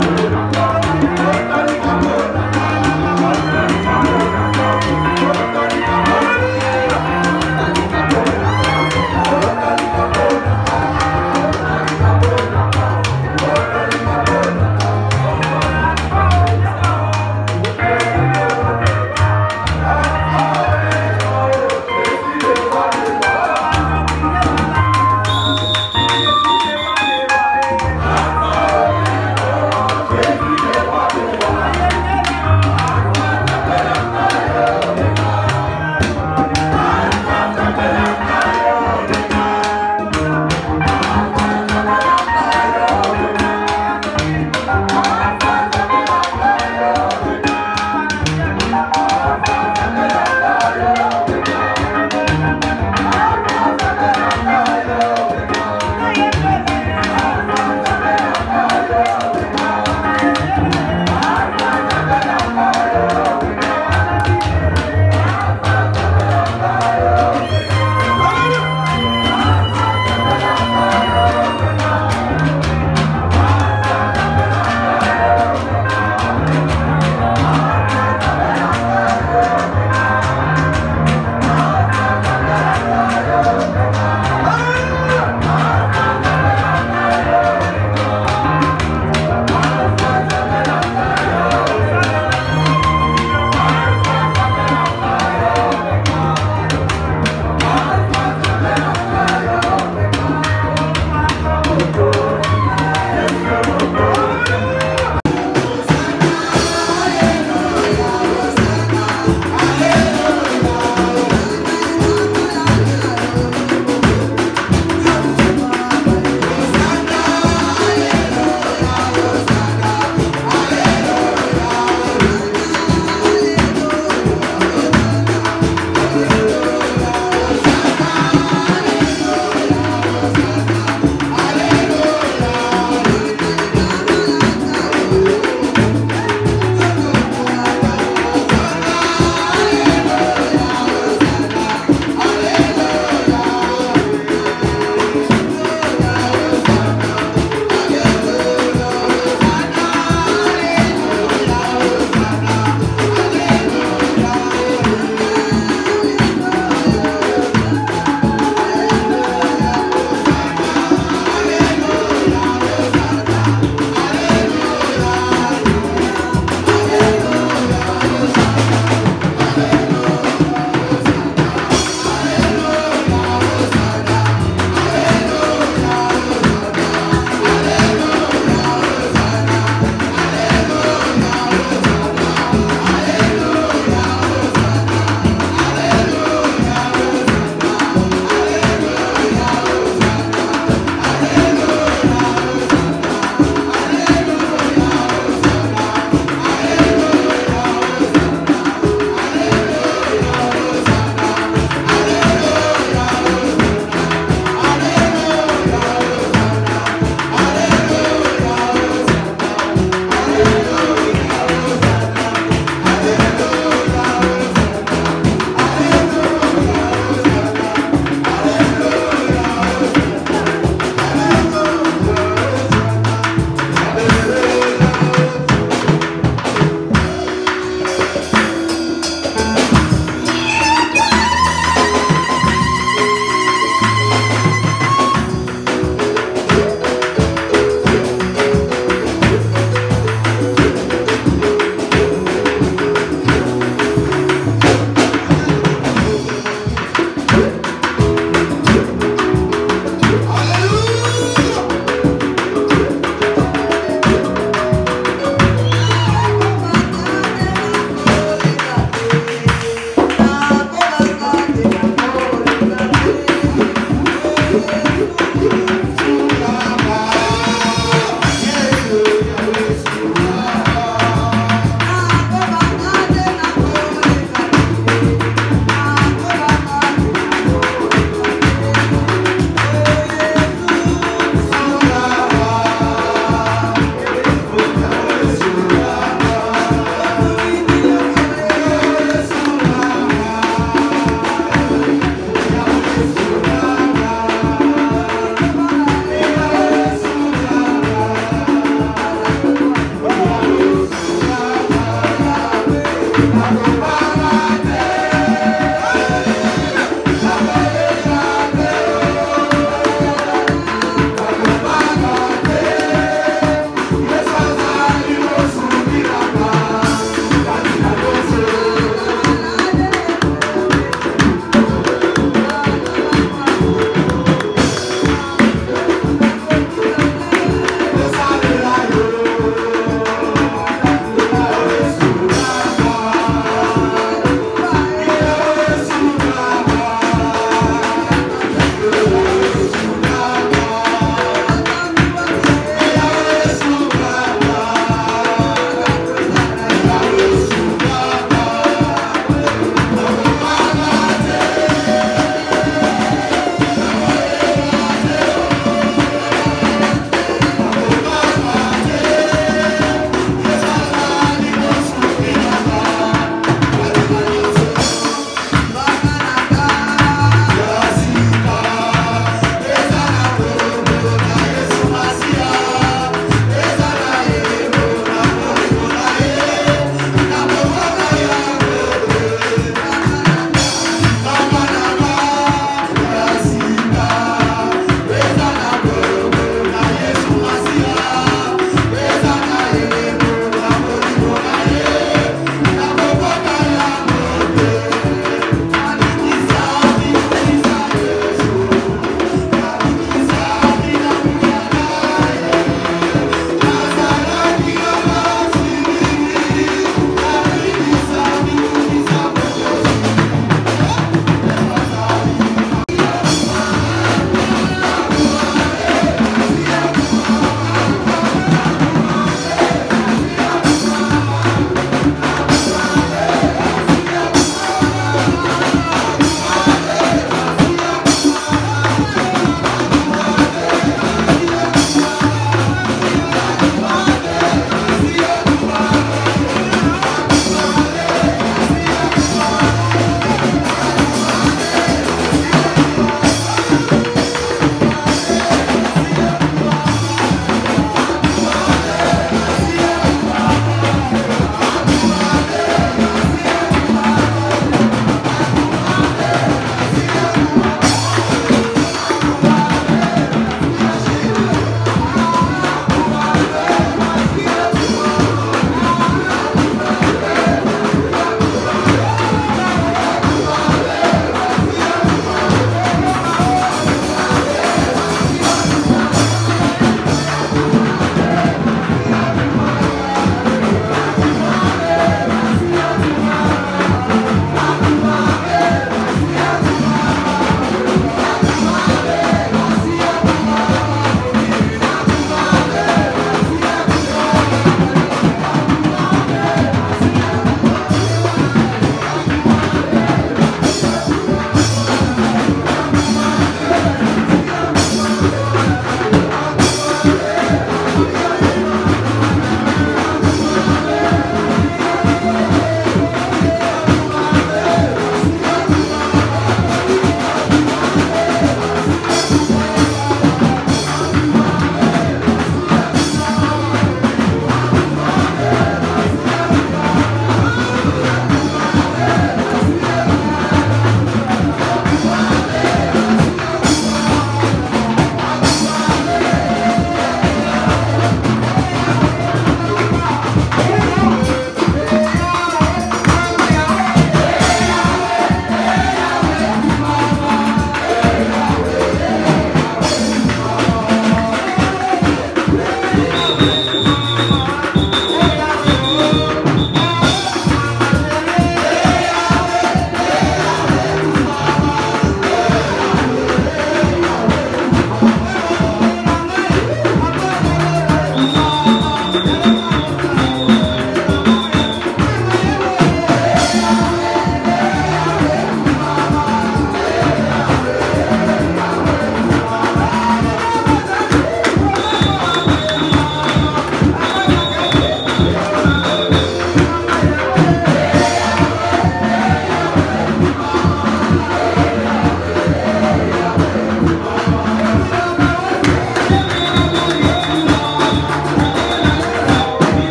Thank you.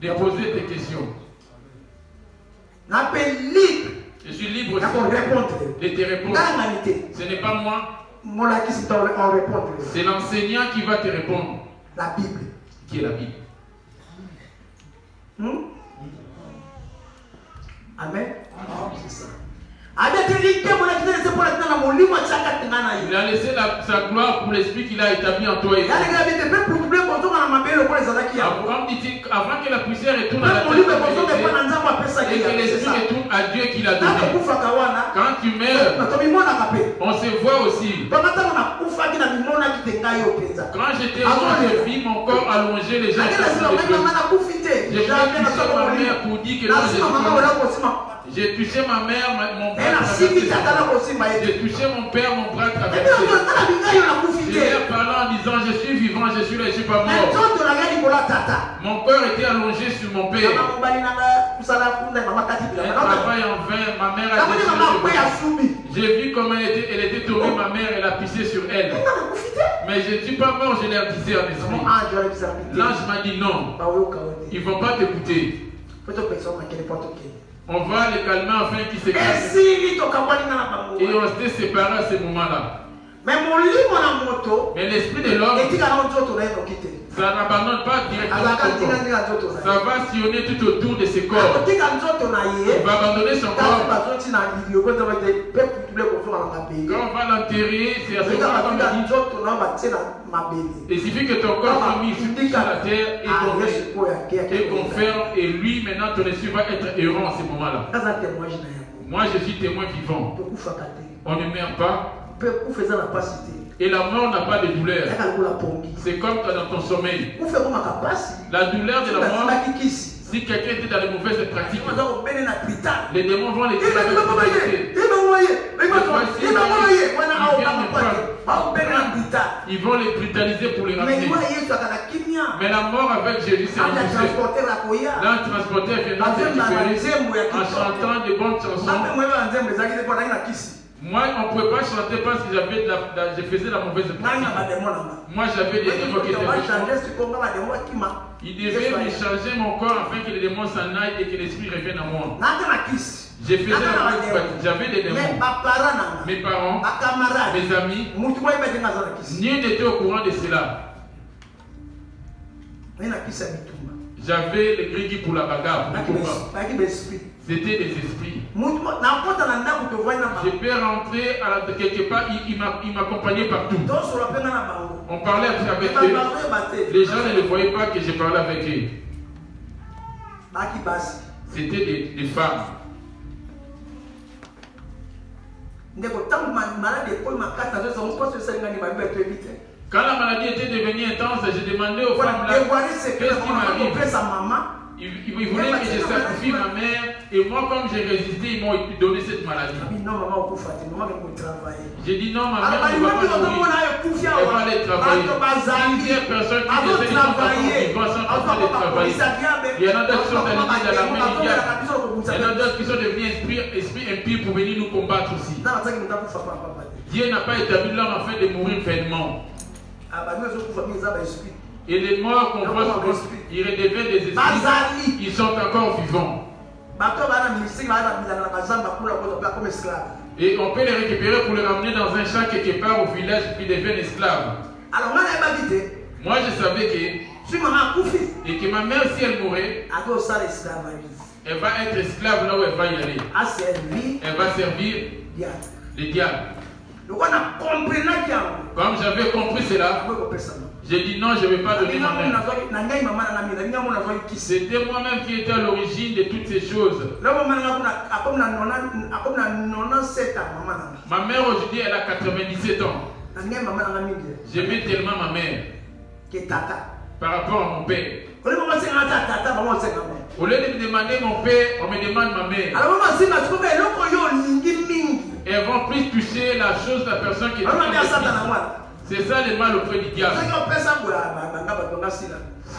de poser tes questions. Je suis libre de te répondre. Ce n'est pas moi. C'est l'enseignant qui va te répondre. La Bible. Qui est la Bible. Amen. C'est ça. Il a laissé sa gloire pour l'esprit qu'il a établi en toi et moi. Avant que la poussière retourne à la terre et que l'esprit retourne à Dieu qui l'a donné. Quand tu meurs, on se voit aussi. Quand j'étais mort, j'ai vu mon corps allongé, les gens étaient j'ai touché ma mère pour dire que non, j'ai touché ma mère, mon bras traversé. J'ai touché mon père, mon bras traversé. Je leur parlais en disant, je suis vivant, je suis là, je ne suis pas mort. Mon cœur était allongé sur mon père. Un travail en vain, ma mère a décidé. J'ai vu comment elle était tombée, ma mère, elle a pissé sur elle. Mais je ne suis pas mort, je l'ai disais en esprit. L'ange m'a dit non, ils ne vont pas t'écouter. On va les calmer afin qu'ils se calment. Et on s'était séparés à ce moment-là. Mais l'esprit de l'homme, ça n'abandonne pas directement son corps. Ça va sillonner tout autour de ses corps. Il va abandonner son corps. Quand on va l'enterrer, c'est à ce moment-là qu'on dit. Il suffit que ton corps soit mis sur la terre et qu'on ferme. Et lui, maintenant, ton esprit va être errant à ce moment-là. Moi, je suis témoin vivant. On ne meurt pas. Et la mort n'a pas de douleur. C'est comme dans ton sommeil. La douleur de la mort, si quelqu'un était dans les mauvaises pratiques, les démons vont les tirer avec ils vont les brutaliser pour les ramener. Mais la mort avec Jésus, c'est un transporteur viendra te récupérer en chantant de bonnes chansons. Moi, on ne pouvait pas chanter parce que je faisais la mauvaise pratique. Moi, j'avais des démons qui étaient méchants. Il devait me changer mon corps afin que les démons s'en aillent et que l'esprit revienne à moi. J'ai fait la mauvaise pratique. J'avais des démons. Mes parents, mes amis, nul n'était au courant de cela. J'avais les grigis pour la bagarre, pour le combat. C'était des esprits. Je peux rentrer quelque part, il m'accompagnait partout. On parlait avec eux. Les gens ne le voyaient pas que je parlais avec eux. C'était des femmes. Quand la maladie était devenue intense, j'ai demandé aux femmes là, qu'est-ce qui m'arrive? Ils voulaient que je sacrifie ma mère et moi comme j'ai résisté, ils m'ont donné cette maladie. J'ai dit non, ma mère ne va pas mourir. Elle va aller travailler. Il y a personne qui essaie de travailler. Il y en a d'autres qui sont allés dans la main. Il y en a d'autres qui sont devenus esprits impies pour venir nous combattre aussi. Dieu n'a pas établi l'homme afin de mourir vainement. Et les morts qu'on voit souvent, ils redeviennent des esprits, ils sont encore vivants. Et on peut les récupérer pour les ramener dans un champ quelque part au village et puis deviennent esclaves. Moi je savais que, et que ma mère, si elle mourait, elle va être esclave là où elle va y aller. Elle va servir les diables. Comme j'avais compris cela, j'ai dit non, je ne vais pas donner ma mère. C'était moi-même qui étais à l'origine de toutes ces choses. Ma mère aujourd'hui, elle a 97 ans. J'aimais tellement ma mère par rapport à mon père. Au lieu de me demander mon père, on me demande ma mère. Et elles vont plus toucher la chose de la personne qui est. C'est ça le mal auprès du diable.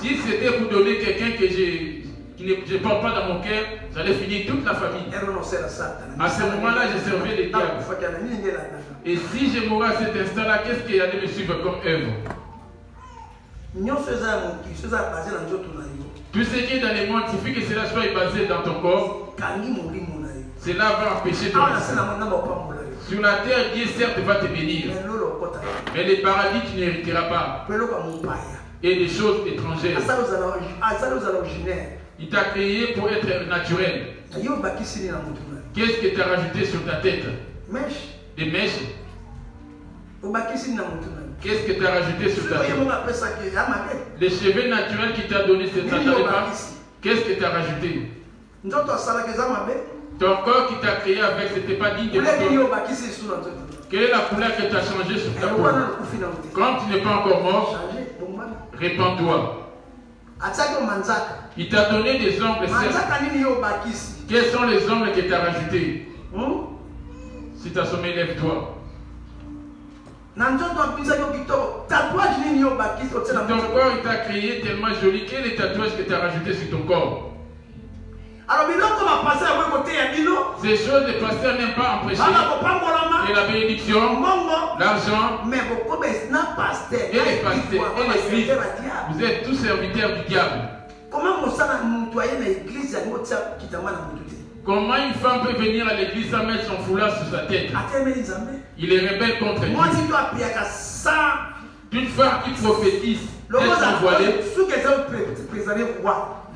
Si c'était pour donner quelqu'un que je ne porte pas dans mon cœur, j'allais finir toute la famille. À ce moment-là, je servais les diables. Et si je mourais à cet instant-là, qu'est-ce qu'il y allait me suivre comme œuvre? Tout ce qui est dans le monde, il suffit que cela soit basé dans ton corps. Cela va empêcher ton esprit. Sur la terre, Dieu certes va te bénir. Mais les paradis, tu n'hériteras pas. Et des choses étrangères. Il t'a créé pour être naturel. Qu'est-ce que tu as rajouté sur ta tête? Des mèches. Qu'est-ce que tu as rajouté sur ta tête? Les cheveux naturels qu'il t'a donné, c'est ça. Qu'est-ce que tu as rajouté? Ton corps qui t'a créé avec, ce n'était pas digne de toi. Quelle est la couleur que tu as changée sur ta peau? Quand tu n'es pas encore mort, répands-toi. Il t'a donné des ongles. Quels sont les ongles que tu as rajoutés? Si tu as sommeil, lève-toi. Ton corps il t'a créé tellement joli. Quel est le tatouage que tu as rajouté sur ton corps? Ces choses, les pasteurs n'aiment pas empêcher. Et la bénédiction, l'argent, et les pasteurs, et l'église. Vous êtes tous serviteurs du diable. Comment une femme peut venir à l'église sans mettre son foulard sur sa tête? Il est rebelle contre Dieu. Une femme qui prophétise, est voilée.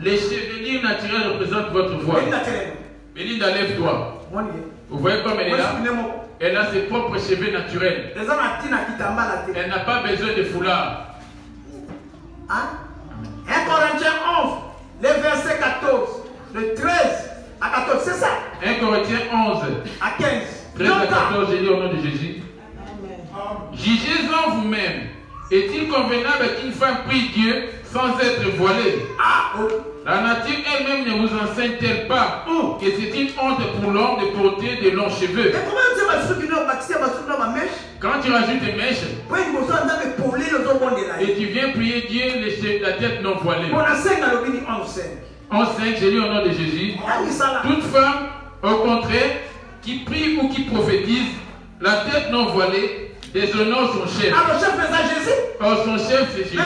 Les chevelures naturelles représentent votre voix. Belinda, lève-toi. Vous voyez comme elle est là? Elle a ses propres cheveux naturels. Elle n'a pas besoin de foulard. 1 Corinthiens 11, le verset 14, le 13 à 14, c'est ça? 1 Corinthiens 11 à 15. 13 à 14, j'ai dit au nom de Jésus. Jugez-en vous-même. Est-il convenable qu'une femme prie Dieu sans être voilée? La nature elle-même ne vous enseigne-t-elle pas que c'est une honte pour l'homme de porter de longs cheveux? Quand tu rajoutes des mèches et tu viens prier Dieu, la tête non voilée. 11.5, j'ai lu au nom de Jésus. Toute femme, au contraire, qui prie ou qui prophétise, la tête non voilée, déshonore son chef. Oh, son chef, c'est Jésus.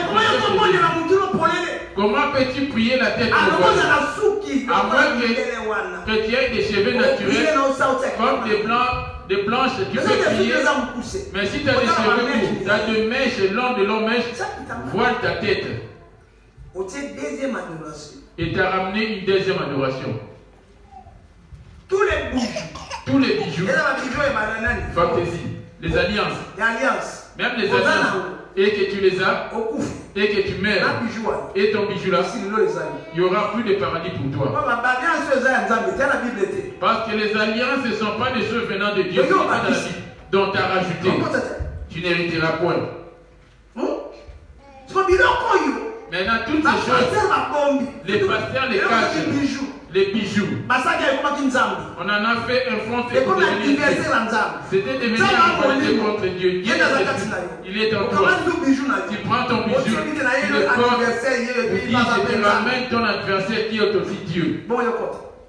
Comment peux-tu prier la tête non voilée? À moins que tu aies des cheveux naturels, comme des blanches, tu peux prier. Mais si tu as des cheveux courts, tu as des mèches, de longues mèches, voile ta tête. Et tu as ramené une deuxième adoration. Tous les bijoux. Fantaisie. Les alliances. Même les alliances. Et que tu les as. Et que tu meurs. Et ton bijou là. Il n'y aura plus de paradis pour toi. Parce que les alliances ne sont pas des choses venant de Dieu. C'est pas dans la Bible. Donc tu as rajouté. Tu n'hériteras point. Maintenant, toutes ces choses, les pasteurs les cachent, les bijoux. On en a fait un front et pour devenir. C'était devenu un rivalité contre Dieu. Il est en toi. Tu prends ton bijou, tu le portes, tu dis, je te ramène ton adversaire qui est aussi Dieu.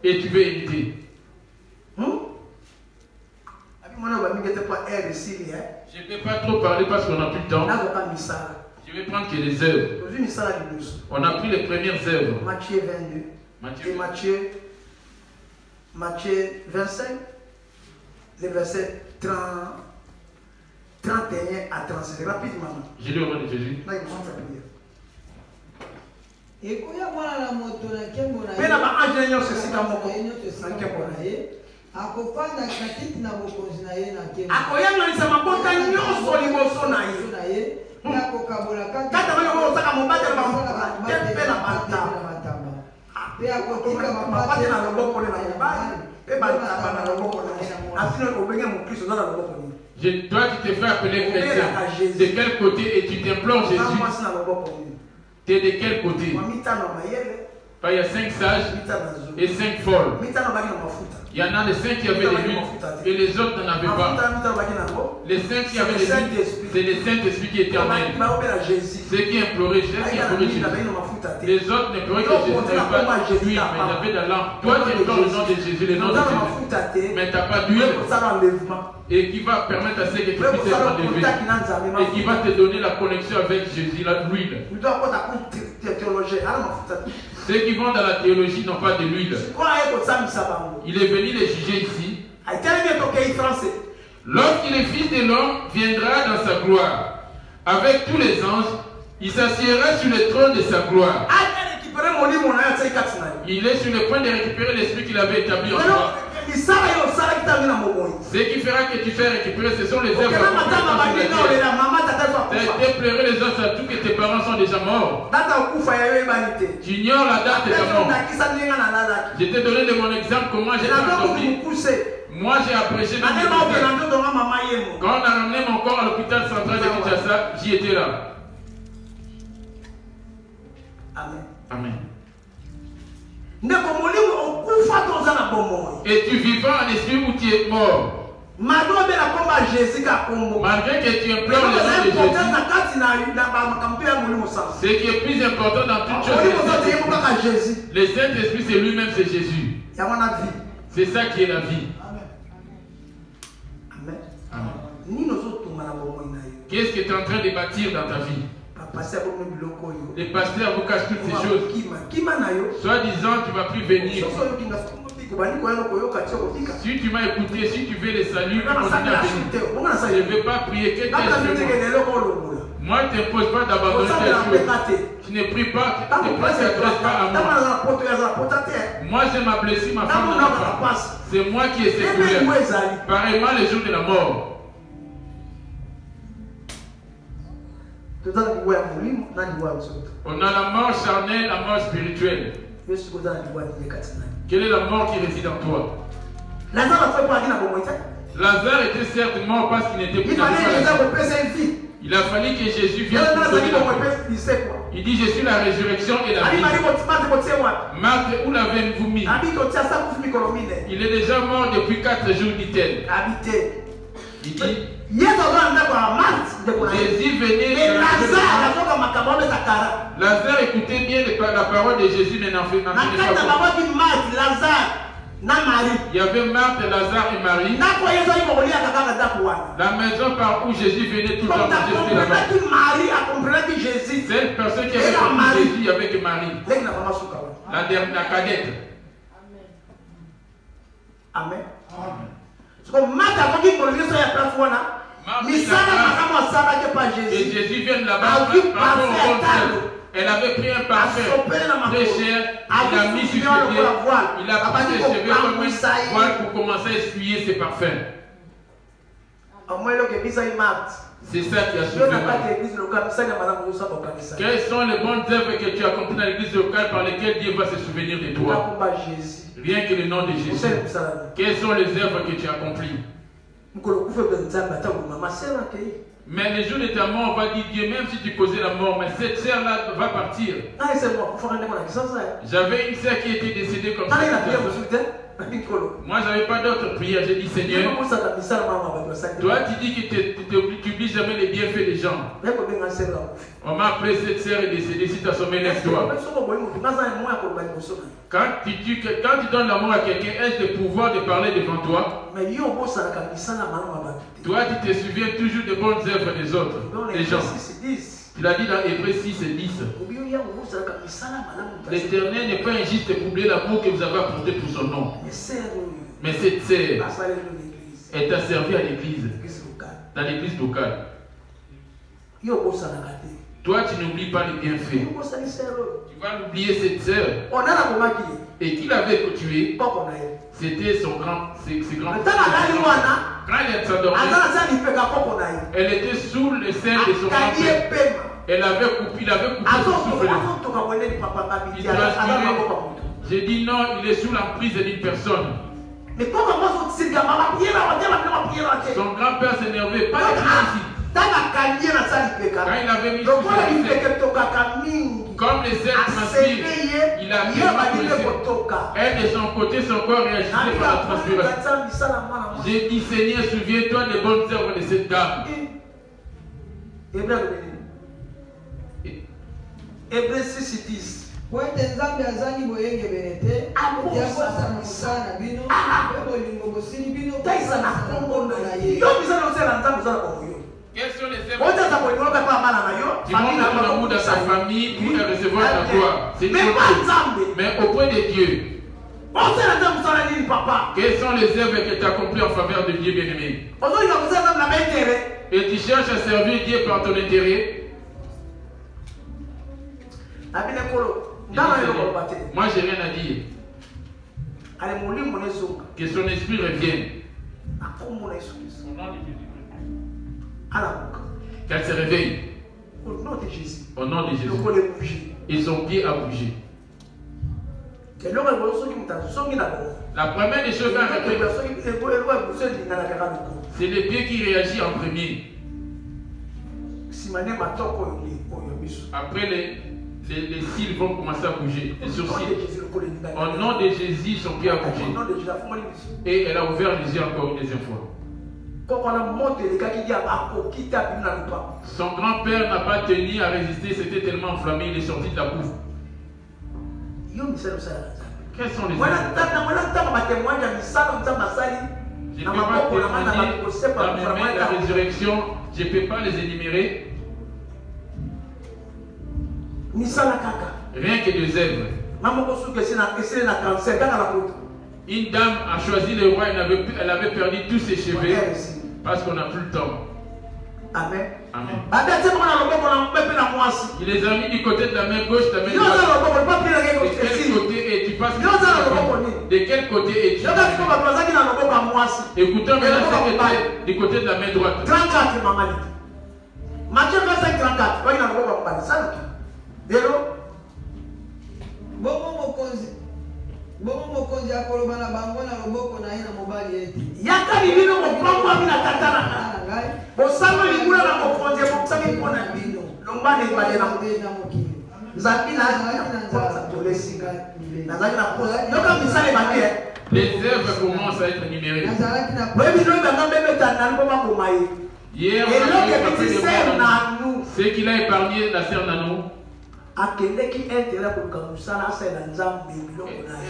Et tu veux éviter. Je ne peux pas trop parler parce qu'on n'a plus de temps. Je vais prendre que les œuvres. On a pris les premières œuvres. Matthieu 22. Et Matthieu 25. Les versets 31 à 37. Rapidement. Je lis au nom de Jésus. Toi qui te fais appeler chrétien, de quel côté et tu t'implores Jésus? Tu es de quel côté? Il y a 5 sages et 5 folles. Il y en a les saints qui avaient les huiles et les autres n'en avaient pas. Les saints qui avaient les huiles, c'est les Saint-Esprit qui éternel. Ceux qui imploraient Jésus, les autres n'imploraient que Jésus n'avait pas d'huile, mais il avait de la lampe. Toi, tu implores le nom de Jésus, le nom de Jésus, mais tu n'as pas d'huile. Et qui va permettre à ceux que tu puisses être enlevé. Et qui va te donner la connexion avec Jésus, l'huile. Ceux qui vont dans la théologie n'ont pas de l'huile. Il est venu les juger ici. Lorsqu'il est fils de l'homme, viendra dans sa gloire. Avec tous les anges, il s'assiera sur le trône de sa gloire. Il est sur le point de récupérer l'esprit qu'il avait établi en toi. Ce qui fera que tu fais récupérer, ce sont les œuvres. Tu as été pleuré les os à tout que tes parents sont déjà morts. Tu ignores la date de ta mort. Je t'ai donné de mon exemple comment j'ai endormi. Moi j'ai apprécié quand on a ramené mon corps à l'hôpital central de Kinshasa, j'y étais là. Amen. Amen. Et tu vivras en esprit où tu es mort. Malgré que tu implores le nom de Jésus, ce qui est plus important dans toute chose, le Saint-Esprit, c'est lui-même, c'est Jésus. C'est ça qui est la vie. Amen. Amen. Qu'est-ce que tu es en train de bâtir dans ta vie? Les pasteurs vous cachent toutes ces choses. Soit disant, tu ne vas plus venir. Si tu m'as écouté, si tu veux le salut, continue à venir. Je ne vais pas prier que tes choses. Moi, je ne t'impose pas d'abandonner tes choses. Tu ne pries pas, tu ne t'adresses pas à moi. Moi, j'ai ma blessure, ma femme n'a pas. C'est moi qui ai sécurisé. Pareillement, les jours de la mort. On a la mort charnelle, la mort spirituelle. Quelle est la mort qui réside en toi? Lazare était certes mort parce qu'il n'était plus dans la vie. Il a fallu que Jésus vienne pour donner la vie. Il dit, je suis la résurrection et la vie. Marthe, où l'avez-vous mis? Il est déjà mort depuis 4 jours, dit-elle. Il dit, Jésus venait. Lazare écoutait bien la parole de Jésus, mais n'en faisait pas. Il y avait Marthe, Lazare et Marie. La maison par où Jésus venait tout le temps manger là-bas. Cette personne qui avait compris Jésus avec Marie. La cadette. Amen. Amen. Et Jésus vient là-bas. Elle avait pris un parfum très cher, il l'a mis sur ses pieds, il a pris ses cheveux comme une voile pour commencer à essuyer ses parfums. C'est ça qui a sauvé Marie. Quelles sont les bonnes œuvres que tu as accomplies dans l'église locale par lesquelles Dieu va se souvenir de toi? Rien que le nom de Jésus. Quelles sont les œuvres que tu as accomplies? Mais les jours de ta mort, on va dire Dieu, même si tu causais la mort, mais cette sœur-là va partir. J'avais une sœur qui était décédée comme ça. Moi, je n'avais pas d'autre prière. J'ai dit, Seigneur, toi, tu dis que tu n'oublies jamais les bienfaits des gens. On m'a appelé, cette sœur est décédée. Si tu as sommeil, lève-toi. Quand tu donnes l'amour à quelqu'un, est-ce le pouvoir de parler devant toi? Toi, tu te souviens toujours des bonnes œuvres des autres, des gens. Tu l'as dit dans Hébreux 6 et 10. L'Éternel n'est pas injuste pour oublier l'amour que vous avez apporté pour son nom. Mais cette sœur, elle t'a servi à l'église, dans l'église locale. Toi, tu n'oublies pas les bienfaits. Tu vas l'oublier, cette sœur. Et qui l'avait tué? C'était son grand. Quand elle s'endormait, elle était sous le sein de son grand-père. Il avait coupé son souffle. Il transpirait. J'ai dit non, il est sous l'emprise d'une personne. Son grand-père s'énervait. Pas ici. Quand il avait mis sous Comme les ailes transpirent, il a elle de son côté, son corps réagissait par la transpiration. J'ai dit, Seigneur, souviens-toi des bonnes œuvres de cette dame. Hébreux 6:10. Quelles sont les œuvres qui montrent dans sa famille pour recevoir ta gloire? Mais auprès de Dieu, quelles sont les œuvres que tu as accomplies en faveur de Dieu bien-aimé? Et tu cherches à servir Dieu par ton intérêt? Moi, j'ai rien à dire. Que son esprit revienne. Qu'elle se réveille. Au nom de Jésus. Et son pied a bougé. La première des choses à faire, c'est le pied qui réagit en premier. Après, les cils vont commencer à bouger. Les sourcils. Au nom de Jésus, son pied a bougé. Et elle a ouvert les yeux encore une deuxième fois. Son grand-père n'a pas tenu à résister, c'était tellement enflammé, il est sorti de la bouffe. Quels sont les œuvres? Je ne peux pas témoigner dans la résurrection, je ne peux pas les énumérer. Rien que des œuvres. Une dame a choisi le roi, elle avait perdu tous ses cheveux parce qu'on n'a plus le temps. Amen. Amen. Il les a mis du côté de la main gauche, de la main droite. De quel côté es-tu? De quel côté es-tu? Écoutons maintenant ce que du côté de la main droite. 34, maman. Matthieu 25, 34. Yaka libino mopangwa mina tatana. Bosama libula na mokonzi bokisami pona bino. Lombane bale na mokili. Zabina na tolesinga. Nazaki na posa. Yoka misale bane. Les œuvres commencent à être numérées. Hier, on a fait ce qu'il a épargné la sœur Nanou.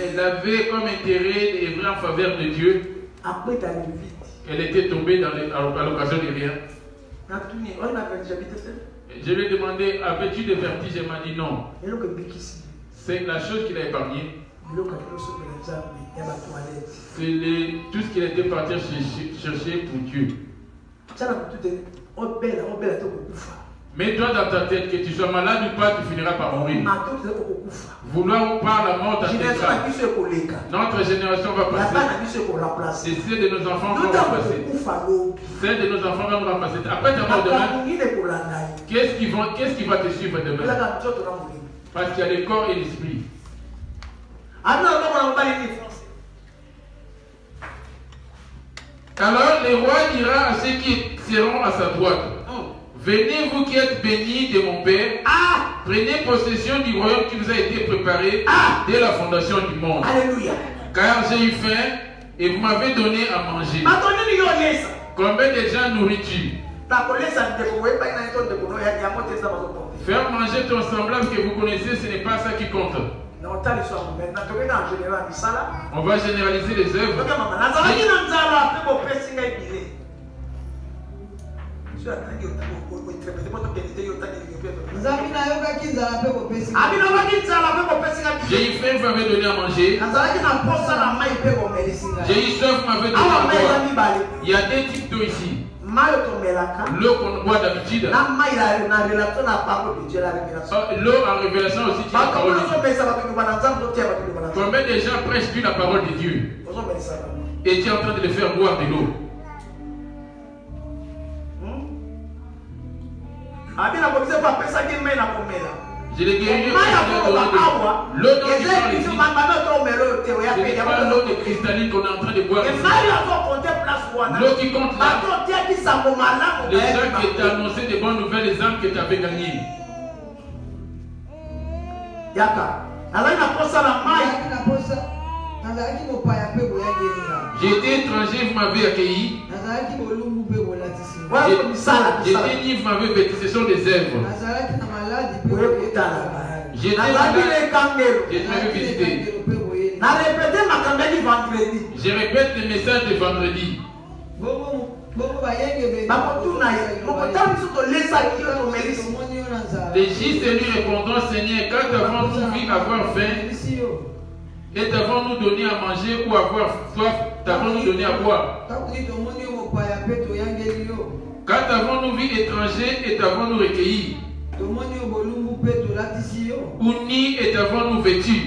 Elle avait comme intérêt d'œuvrer en faveur de Dieu. Elle était tombée à l'occasion de rien. Je lui ai demandé, avais-tu des vertiges? Elle m'a dit non. C'est la chose qu'il a épargnée. C'est tout ce qu'il était parti chercher pour Dieu. Mets-toi dans ta tête que tu sois malade ou pas, tu finiras par mourir. Vouloir ou pas la mort t'atteindra. Notre génération va passer. Et celle de nos enfants vont remplacer. Celle de nos enfants vont remplacer. Après ta mort demain, qu'est-ce qui va te suivre demain? Parce qu'il y a le corps et l'esprit. Alors le roi dira à ceux qui seront à sa droite: venez vous qui êtes bénis de mon Père, prenez possession du royaume qui vous a été préparé dès la fondation du monde. Alléluia. Car j'ai eu faim et vous m'avez donné à manger. Combien de gens nourris-tu? Faire manger ton semblable que vous connaissez, ce n'est pas ça qui compte. On va généraliser les œuvres. J'ai eu faim, vous m'avez donné à manger. J'ai eu soif, vous m'avez donné à boire. Il y a deux types d'eau ici. L'eau qu'on boit d'habitude. L'eau en révélation aussi, qui est la parole de Dieu. Combien de gens prêchent la parole de Dieu et tu es en train de les faire boire de l'eau? Je l'ai guéri. L'eau de cristalline qu'on est en train de boire. L'eau qui compte là. Les gens qui étaient annoncés des bonnes nouvelles, les âmes que tu avais gagnées. J'étais étranger, vous m'avez accueilli. J'étais ni vous m'avez vêtu, ce sont des œuvres. J'étais malade, je m'avais visité. Je répète le message de vendredi. Les J lui répondant, Seigneur, quand avons-nous vu avoir faim et t'avons-nous donné à manger ou avoir soif, t'avons-nous donné à boire? Quand avons-nous vu étranger et t'avons-nous recueilli? Ou ni et t'avons-nous vêtu?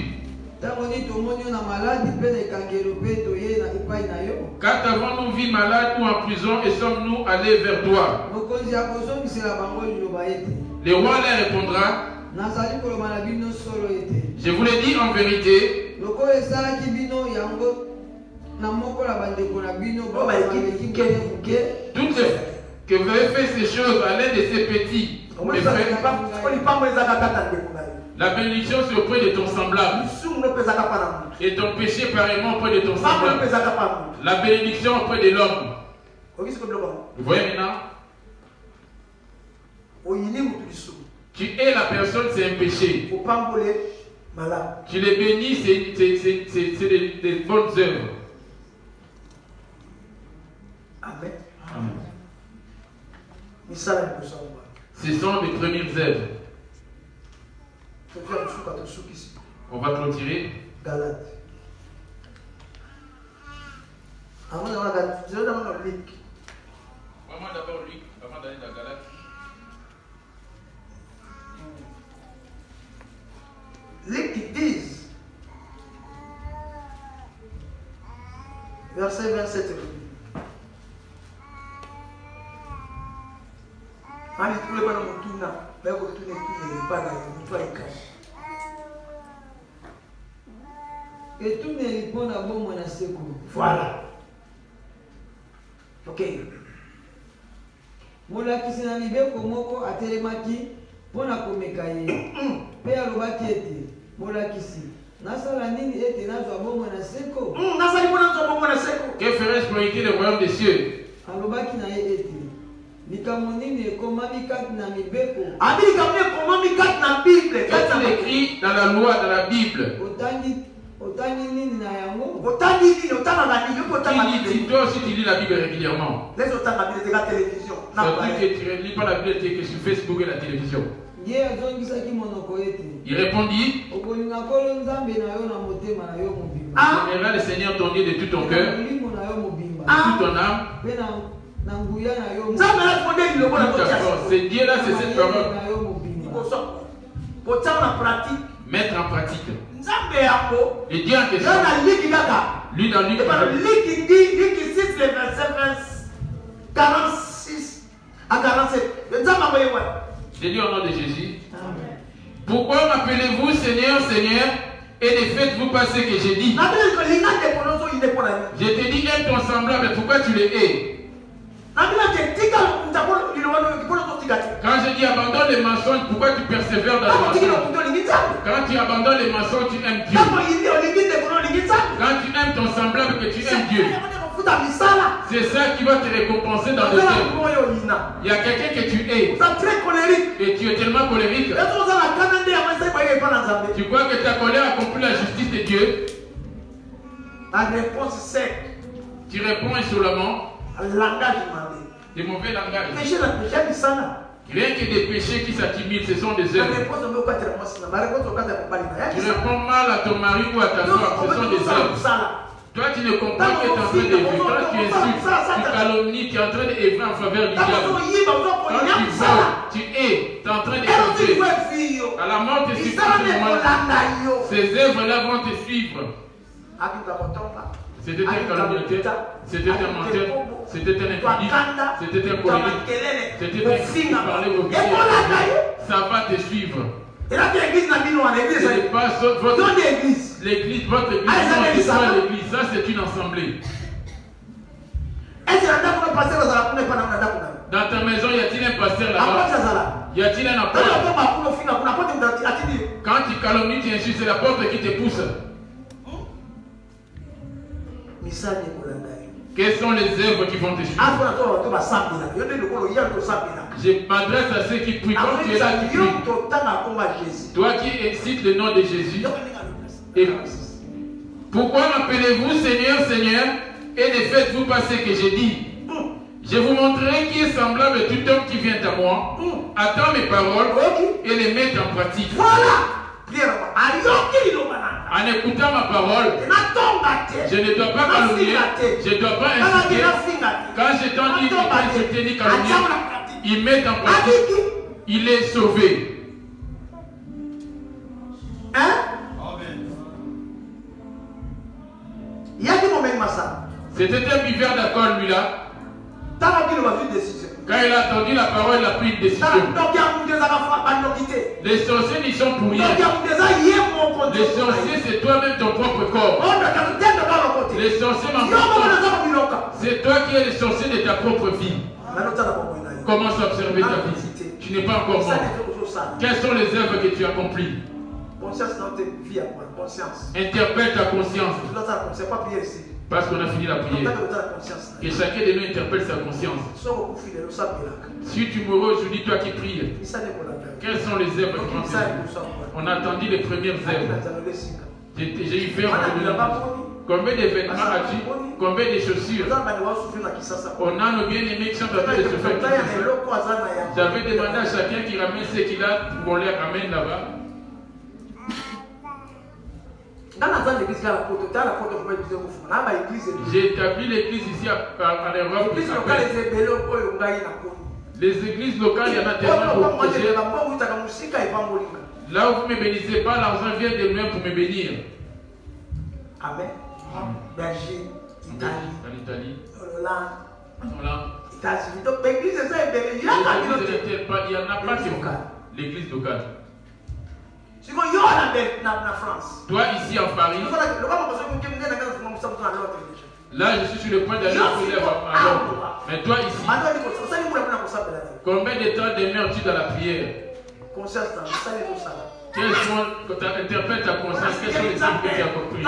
Quand avons-nous vu malade ou en prison et sommes-nous allés vers toi? Le roi leur répondra, je vous l'ai dit en vérité, toutes les que vous avez fait ces choses à l'aide de ces petits, la bénédiction c'est auprès de ton semblable et ton péché pareillement auprès de ton semblable. La bénédiction auprès de l'homme. Vous voyez maintenant? Tu es la personne, c'est un péché. Tu les bénis, c'est des bonnes œuvres. Amen. Amen. Ce sont les premières œuvres. On va clôturer. Galate. Vraiment d'abord Luc, avant d'aller dans Galate. Luc 10, verset 27. Voilà. Ok. Molakisi na mibeko moko atelemaki pona komeka ye. Pe alobaki ete molakisi nasala nini ete nazwa bomo na seko? Nasali pona nazwa bomo na seko. Que ferais-je pour hériter le royaume des cieux? Alobaki na ye ete likambo nini ekomami kati na mibeko? Abi likambo ekomami kati na Bible. Qu'est-ce écrit dans la loi, dans la Bible? Otangi nini na yango? Otangi nini? Otanga na Bible. Toi aussi tu lis la Bible régulièrement. Les otanga Bible de la télévision. Ça veut dire que tu ne lis pas la Bible que sur Facebook et la télévision. Il répondit, aimeras le Seigneur ton Dieu de tout ton cœur, de toute ton âme, c'est Dieu là, c'est cette parole. Mettre en pratique. Le Dieu en question. Lui dans Luc 6, le verset 46 à 47. Je lis au nom de Jésus. Amen. Pourquoi m'appelez-vous Seigneur, Seigneur, et ne faites-vous pas ce que j'ai dit? Je te dis, aime ton semblable, pourquoi tu le hais? Quand je dis abandonne les mensonges, pourquoi tu persévères dans les mensonges? Quand tu abandonnes les mensonges, tu aimes Dieu. Quand tu aimes ton semblable, que tu aimes Dieu. C'est ça qui va te récompenser dans le ciel. Il y a quelqu'un que tu hais. Et tu es tellement colérique. Tu crois que ta colère accomplit la justice de Dieu? La réponse sec. Tu réponds insolemment. Des mauvais langages. Rien que des péchés qui s'accumulent, ce sont des œuvres. Tu réponds mal à ton mari ou à ta soeur, ce sont des œuvres. Toi, tu ne comprends que tu es en train d'œuvrer. Quand tu insultes, tu calomnies, tu es en train d'œuvrer en faveur du diable. Quand tu voles, tu hais, tu es en train d'œuvrer. À la mort, te suit. Ces œuvres-là vont te suivre. C'était un calomniateur, c'était un menteur, c'était un impudent, c'était un colérique, c'était un qui parlait au visage. Ça va te suivre. Et là, l'église n'a pas l'église, votre église, l'église, ça c'est une assemblée. Dans ta maison, y a-t-il un pasteur là-bas? Y a-t-il un apôtre? Quand tu calomnies, tu insultes, c'est la porte qui te pousse. Quelles sont les œuvres qui vont te suivre? Je m'adresse à ceux qui prient. Comme tu es là, qui prie. Toi qui cites le nom de Jésus. Et pourquoi m'appelez-vous Seigneur, Seigneur, et ne faites-vous pas ce que j'ai dit? Je vous montrerai qui est semblable à tout homme qui vient à moi. Attends mes paroles et les mettre en pratique. Voilà. En écoutant ma parole, je ne dois pas calomnier, je ne dois pas insulter. Quand je t'en dis, ne pas insulter ni calomnier, il met en pratique, il est sauvé. Hein? C'était un buveur d'alcool, lui-là. Quand il a entendu la parole, il a pris une décision. Les sorciers n'y sont pour rien. Les sorciers, c'est toi-même ton propre corps. Les sorciers, c'est toi qui es le sorcier de ta propre vie. Commence à observer ta vie. Tu n'es pas encore mort. Quelles sont les œuvres que tu accomplis? Interpelle ta conscience. Parce qu'on a fini la prière. Et chacun de nous interpelle sa conscience. Si tu mourrais aujourd'hui, toi qui pries, quelles sont les œuvres qui vont te suivre? On a entendu les premières œuvres. J'ai eu faire combien de vêtements as-tu? Combien de chaussures? On a nos bien-aimés qui sont en train de se faire. J'avais demandé à chacun qui ramène ce qu'il a pour qu'on les ramène là-bas. J'ai établi l'église ici en Europe. Les églises locales, il y en a tellement beaucoup. Là où vous ne me bénissez pas, l'argent vient de loin pour me bénir. Amen. Belgique, Italie, Hollande, États-Unis. Donc l'église, c'est ça, il n'y en a pas l'église locale. France. Toi ici en Paris, là je suis sur le point d'aller à Londres. Mais toi ici, combien de temps demeures-tu dans la prière? Quels sont, interprète ta conscience, quels sont les œuvres que tu as compris?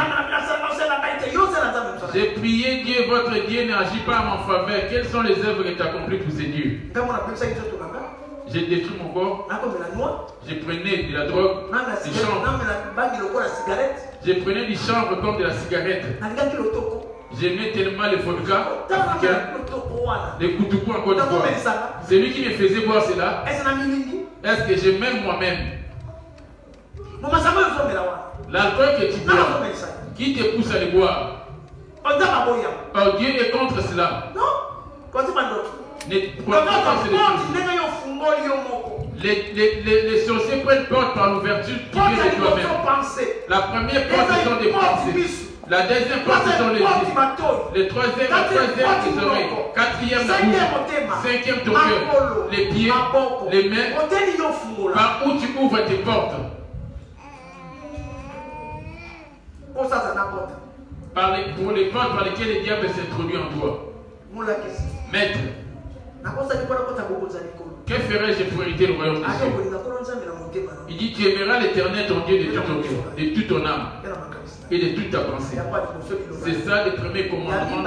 J'ai prié Dieu, votre Dieu n'agit pas en mon faveur. Quelles sont les œuvres que tu as accomplies pour ces dieux? J'ai détruit mon corps. Je prenais de la drogue, du chanvre. Je prenais du chanvre comme de la cigarette. J'aimais tellement les vodka africains, les koutoukou en Côte d'Ivoire. C'est lui qui me faisait boire cela. Est-ce que je m'aime moi-même? L'alcool que tu bois, qui te pousse à le boire? Oh, Dieu est contre cela. Les sorciers prennent porte par l'ouverture qui vient de toi-même. La première porte, ce sont des pensées. La deuxième porte, ce sont les yeux. Le troisième, les oreilles. Quatrième, la bouche. Cinquième, ton cœur. Les pieds, les mains. Par où tu ouvres tes portes. Pour les portes par lesquelles le diable s'introduit en toi. Maître, que ferais-je pour hériter le royaume des cieux? Il dit, tu aimeras l'Éternel ton Dieu de tout ton cœur, de toute ton âme et de toute ta pensée. C'est ça le premier commandement.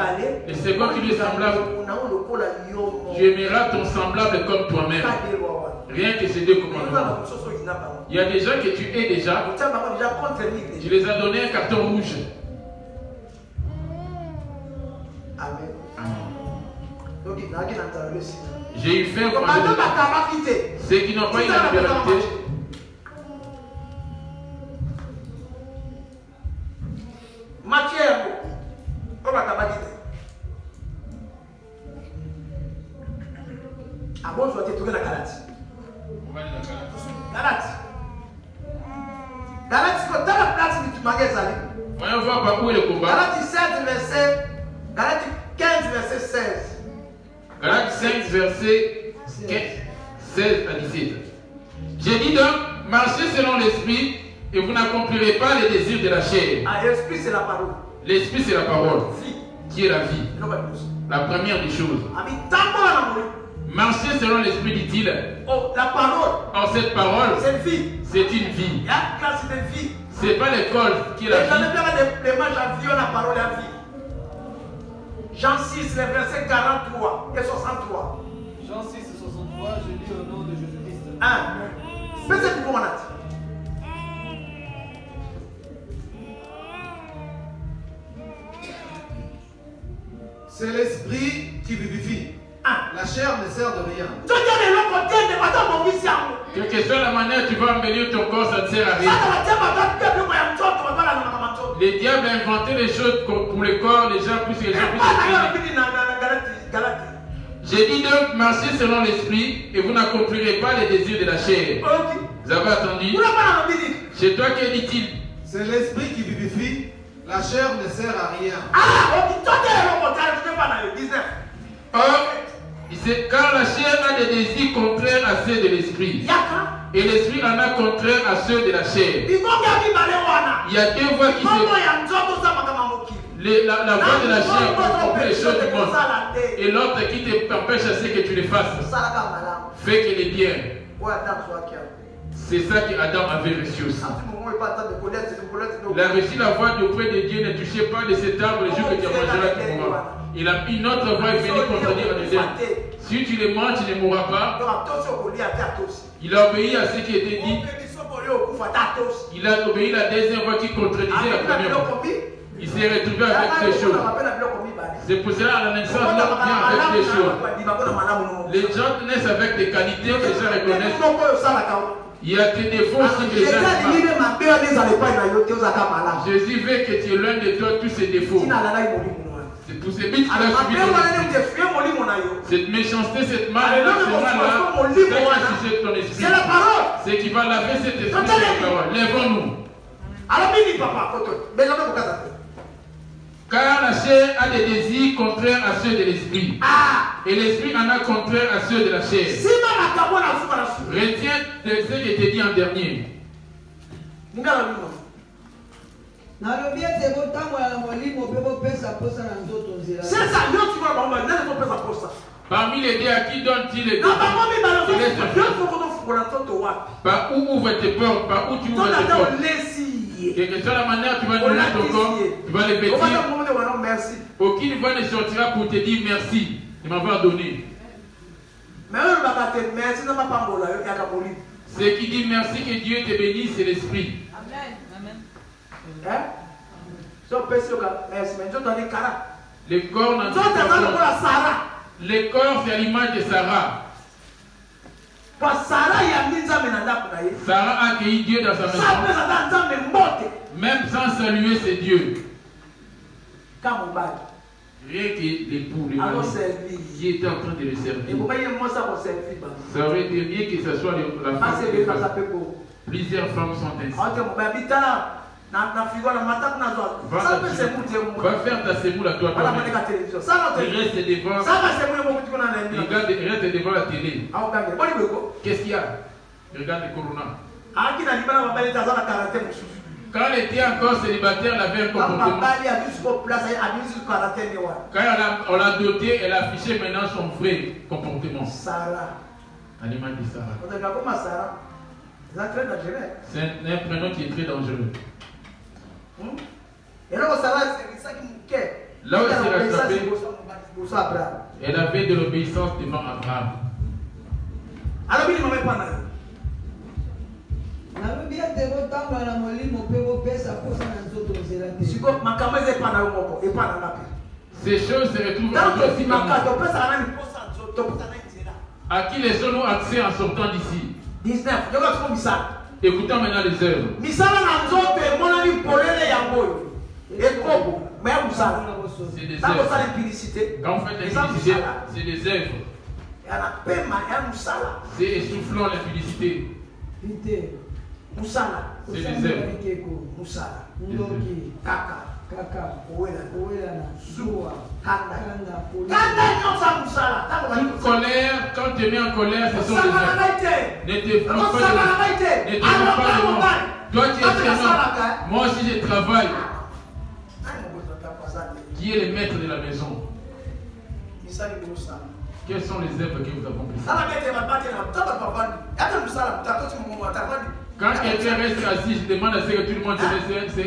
Le second qui lui est semblable, tu aimeras ton semblable comme toi-même. Rien que ces deux commandements. Il y a des gens que tu es déjà, tu les as donné un carton rouge. Amen. J'ai eu faim quand ceux qui n'ont pas eu la libéralité. Voyons voir par où est le combat. Galates 15, verset 16. Galates 5, verset 16 à 17. J'ai dit donc, marchez selon l'esprit et vous n'accomplirez pas les désirs de la chair. L'esprit, c'est la parole. L'esprit, c'est la parole qui est la vie. La première des choses. Marcher selon l'esprit, dit-il. Oh, la parole. Or, cette parole, c'est une vie. C'est une vie. C'est une vie. C'est pas l'école qui est la vie. Les matchs à vie, la parole à vie. Jean 6, les versets 43 et 63. Jean 6 et 63, je lis au nom de Jésus-Christ. 1. Faites pour moi. C'est l'esprit qui vivifie. La chair ne sert de rien. Quelle que soit la manière dont tu vas embellir ton corps, ça ne sert à rien. Les diables ont inventé les choses pour le corps, les gens puissent J'ai dit donc, marchez selon l'esprit et vous n'accomplirez pas les désirs de la chair. Vous avez attendu? C'est toi qui dit-il. C'est l'esprit qui vivifie. La chair ne sert à rien. Car la chair a des désirs contraires à ceux de l'esprit. Et l'esprit en a contraire à ceux de la chair. Il y a deux voies qui se... La voie de la chair pour accomplir les choses du monde. Et l'autre qui t'empêche à ce que tu les fasses. Fais qu'il est bien. C'est ça qu'Adam avait reçu aussi. Il a reçu la voix auprès de Dieu, ne touchez pas de cet arbre le jour que tu mangeras, tu mourras. Il a une autre voix est venue contredire à Dieu. Si tu les manges, tu ne mourras pas. Il a obéi à ce qui était dit. Il a obéi à la deuxième voix qui contredisait la première voix. Il s'est retrouvé avec des choses. C'est pour cela à la naissance, l'homme vient avec des choses. Les gens naissent avec des qualités que les gens reconnaissent. Il y a des défauts aussi que les gens n'ont. Jésus veut que tu éloignes de toi tous ces défauts. C'est pour ces buts qu'il a subi ton esprit. Cette méchanceté, cette mal-là, c'est qui suscite ton esprit. C'est qui va laver cet esprit, cette parole. Lèvons-nous. Car la chair a des désirs contraires à ceux de l'esprit. Et l'esprit en a contraire à ceux de la chair. Retiens de ce que je t'ai dit en dernier. Parmi les deux, à qui donne-t-il les deux? Par où ouvre tes portes? Par où tu ouvres tes portes? Quelle que soit la manière tu vas nourrir ton corps, tu vas les vêtir. Aucune voix ne sortira pour te dire merci de m'avoir donné. Ce qui dit merci, que Dieu te bénisse, c'est l'esprit. Le corps n'en le corps, c'est l'image de Sarah. Sarah a accueilli Dieu dans sa maison. Même sans saluer ses dieux. Rien que l'époux, le mari, qui était en train de le servir. Ça aurait été mieux que ce soit la femme. Plusieurs femmes sont ainsi. Va faire ta semoule à toi. Tu restes devant. Reste devant la télé. Qu'est-ce qu'il y a? Regarde le corona. Quand elle était encore célibataire, elle avait un comportement. Quand on l'a doté, elle affichait maintenant son vrai comportement. À l'image de Sarah. C'est un prénom qui est très dangereux. Là où elle s'est rattrapée, elle avait de l'obéissance devant Abraham. Ces choses se retrouvent à qui laissons-nous accès en sortant d'ici? Écoutons maintenant les œuvres. C'est des œuvres. Quand vous faites l'impudicité, c'est des œuvres. C'est essoufflant l'impudicité. C'est des œuvres. Toute colère, quand tu es mis en colère, ce sont des œuvres. Ne te frappe pas de moi. Toi qui es un moi aussi je travaille. Qui est le maître de la maison? Quelles sont les œuvres que vous accomplissez? Quand quelqu'un reste assis, je demande à ce que tout le monde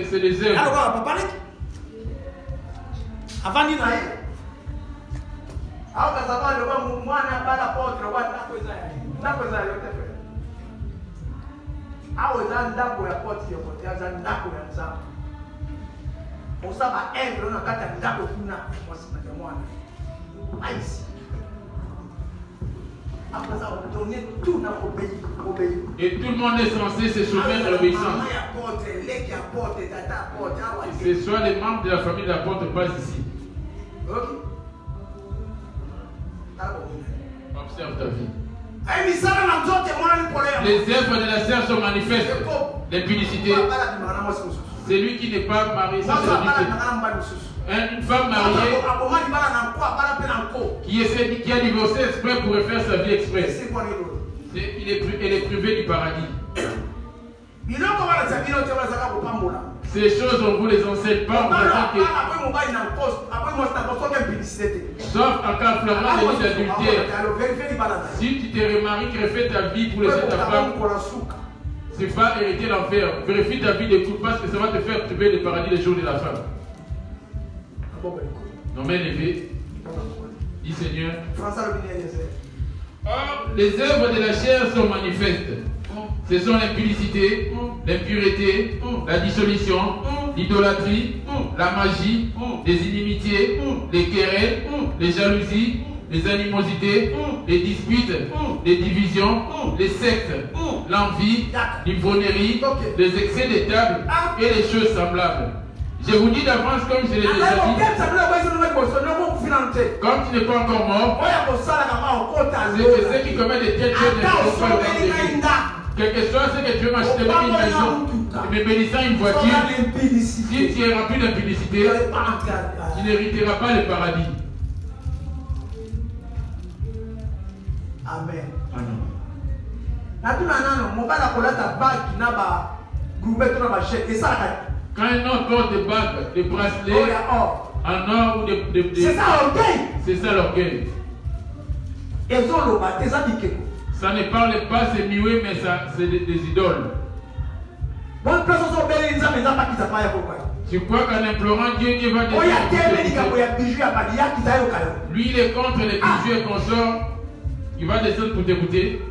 c'est des œuvres. Et tout le monde est censé se soumettre à l'obéissance. Et ce soit les membres de la famille de l'apôtre passent ici. Observe ta vie. Les œuvres de la sœur sont manifestes. L'impudicité. C'est lui qui n'est pas marié. Ça, une femme mariée qui a divorcé exprès pour faire sa vie exprès. Elle est privée du paradis. Ces choses, on ne vous les enseigne pas. Sauf en cas flagrant délit d'adultère. Si tu te remaries, tu refais ta vie pour laisser ta femme, c'est pas hériter l'enfer. Vérifie ta vie de couple parce que ça va te faire trouver le paradis les jours de la femme. Non mais élevé, dit Seigneur. Or, les œuvres de la chair sont manifestes. Ce sont l'impudicité, l'impureté, la dissolution, l'idolâtrie, la magie, les inimitiés, les querelles, les jalousies, les animosités, les disputes, les divisions, les sectes, l'envie, l'ivrognerie, les excès de table et les choses semblables. Je vous dis d'avance, comme je l'ai déjà dit, comme tu n'es pas encore mort, c'est que ceux qui commettent des telles choses ne sont pas le temps de Dieu. Quel que soit ce que tu veux m'acheter, même une maison, me bénissant une voiture, si tu es rempli d'impudicité, tu n'hériteras pas le paradis. Amen. Amen. Quand un homme porte des bagues, des bracelets en or ou des... C'est ça l'orgueil. C'est ça l'orgueil. Ça ne parle pas, c'est mieux, mais c'est des idoles. Tu crois qu'en implorant Dieu, Dieu va descendre. Lui, il est contre les bijoux et consorts. Il va descendre pour t'écouter.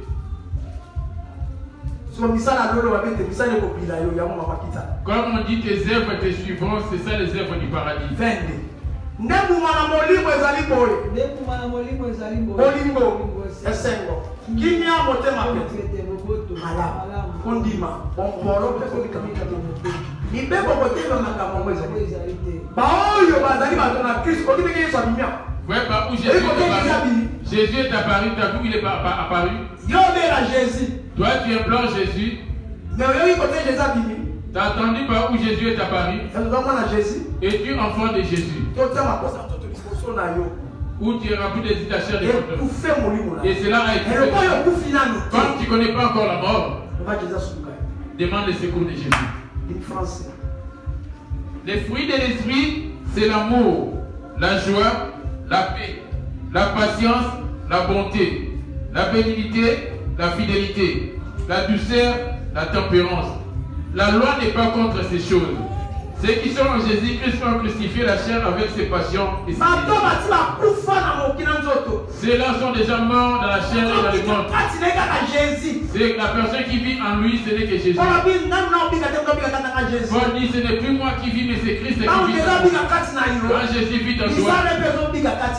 Comme on dit, tes œuvres te suivront, c'est ça les œuvres du paradis. Ouais, bah, où Jésus est apparu, tu as vu qu'il est apparu. Toi, tu es blanc Jésus. Tu as entendu par où Jésus est apparu. Et tu es enfant de Jésus. Où tu es rempli des chair de votre. Et cela a été fait. Comme tu ne connais pas encore la mort, demande le secours de Jésus. Les fruits de l'esprit, c'est l'amour, la joie, la paix, la patience, la bonté, la bénignité, la fidélité, la douceur, la tempérance. La loi n'est pas contre ces choses. Ceux qui sont en Jésus-Christ ont crucifié la chair avec ses passions et ses désirs. Ceux-là sont déjà morts dans la chair et dans le monde. C'est la personne qui vit en lui, ce n'est que Jésus. Paul dit, ce n'est plus moi qui vis, mais c'est Christ qui vit en moi. Quand Jésus vit en toi,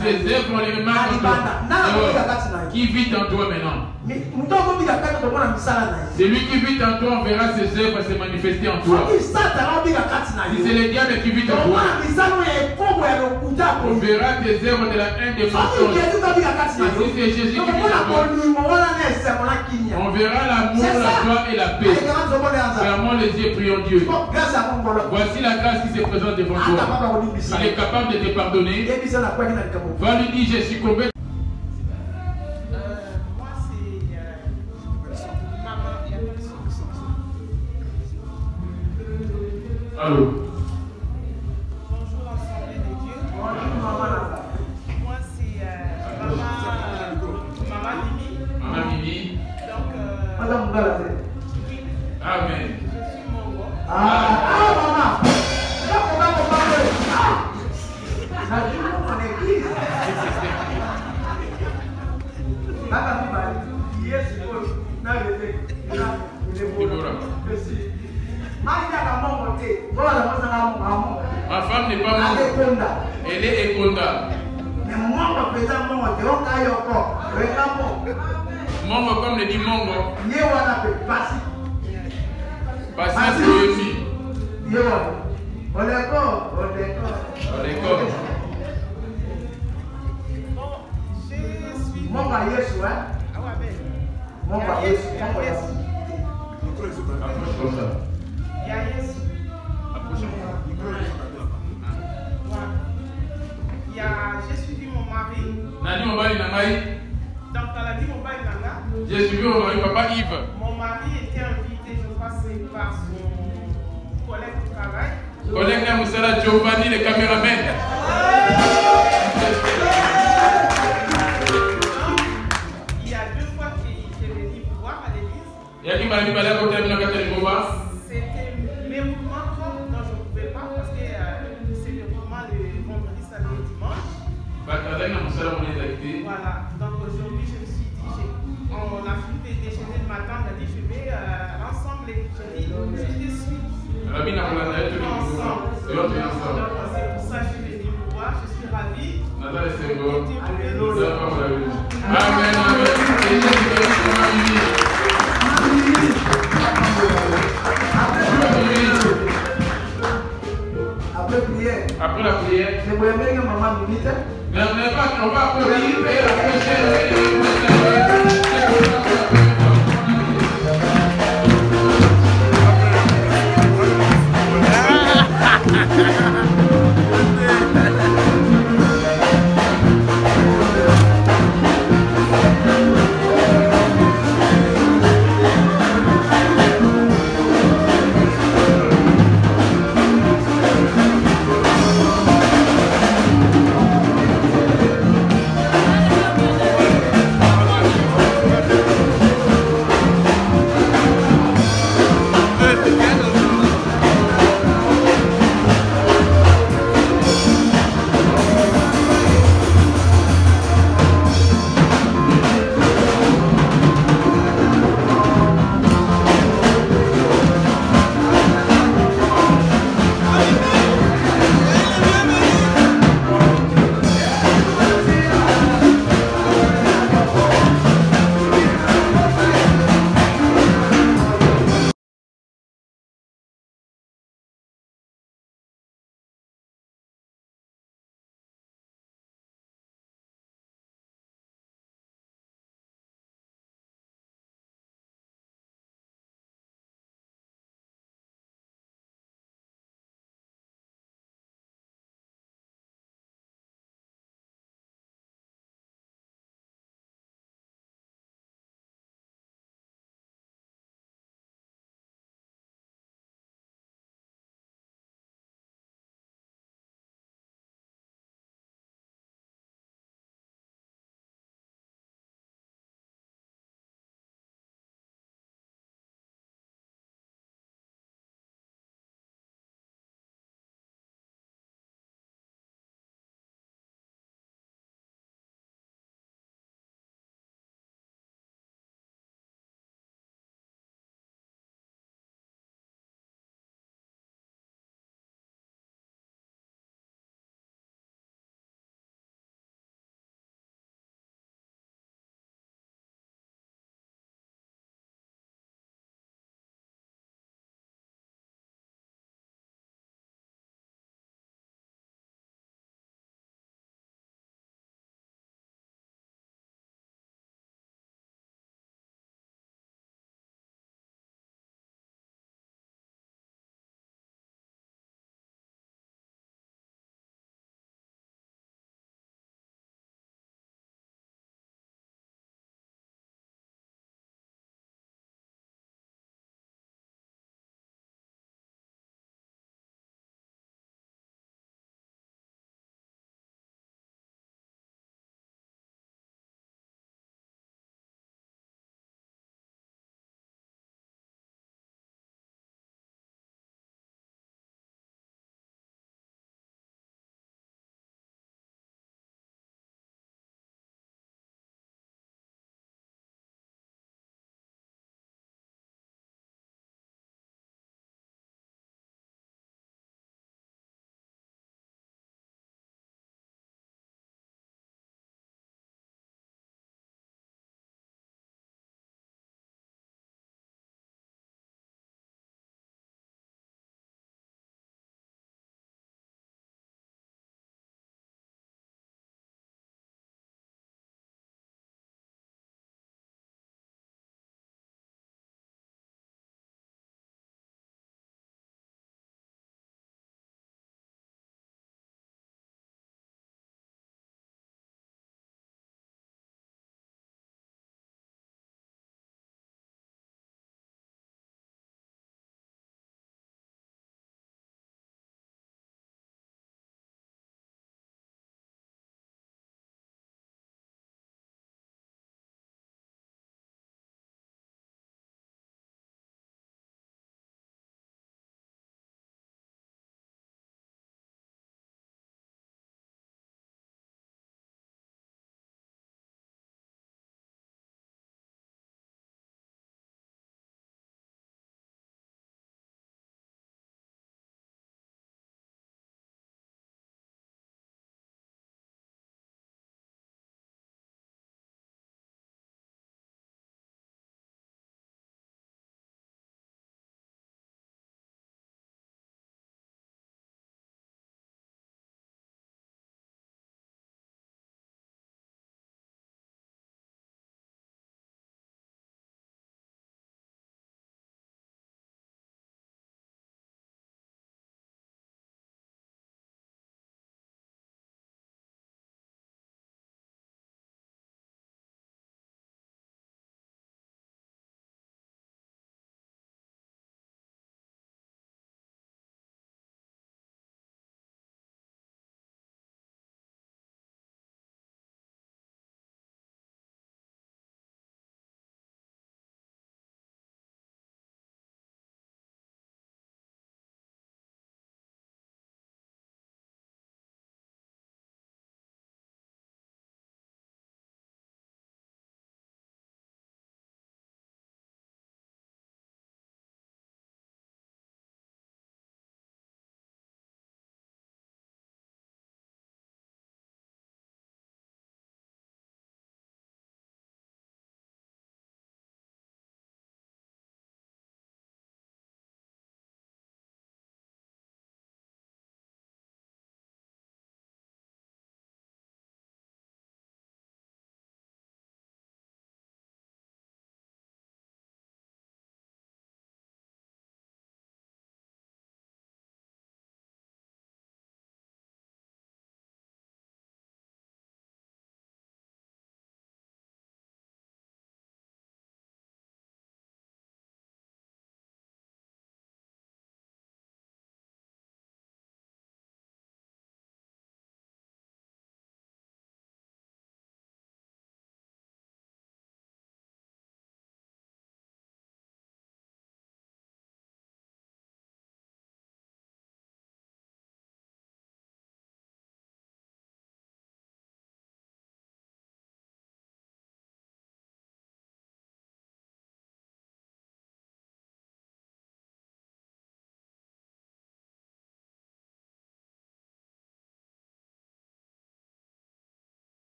ses œuvres, on les remarque en toi. Qui vit en toi maintenant? C'est lui qui vit en toi, on verra ses œuvres se manifester en toi. Si c'est le diable qui vit en toi, on verra tes œuvres de la haine, des mensonges. Et si c'est Jésus qui vit en toi, on verra l'amour, la joie et la paix. Fermons les yeux, prions Dieu. Voici la grâce qui se présente devant toi. Il est capable de te pardonner. Va lui dire, j'ai succombé. Allô. Bonjour l'Assemblée de Dieu. Bonjour maman. Moi c'est maman femme n'est pas membre. Elle est Ekonda. Membre comme le dit membre. Patience c'est aussi. On est d'accord. Mon mari est chouette. Mon mari est chouette. Approche comme ça. J'ai suivi mon mari. Nani mon mari Nangaï. Donc elle a dit mon mari Nanga. J'ai suivi mon mari, papa Yves. Mon mari était invité, je crois, c'est par son collègue de travail. Collègue Moussala Giovanni, le caméraman. Il y a 2 fois qu'il est venu me voir à l'église. C'était mes mouvements propres dont je ne pouvais pas parce que c'est le mouvement le vendredi, samedi et dimanche. Voilà, donc aujourd'hui je me suis dit, on a fini de déjeuner le matin, on a dit je vais ensemble et je dis je te suis. Ensemble. C'est pour ça que je suis venue vous voir, je suis ravie. Amen. Après la prière, c'est pour aimer que maman milite. Mais on va applaudir et approcher.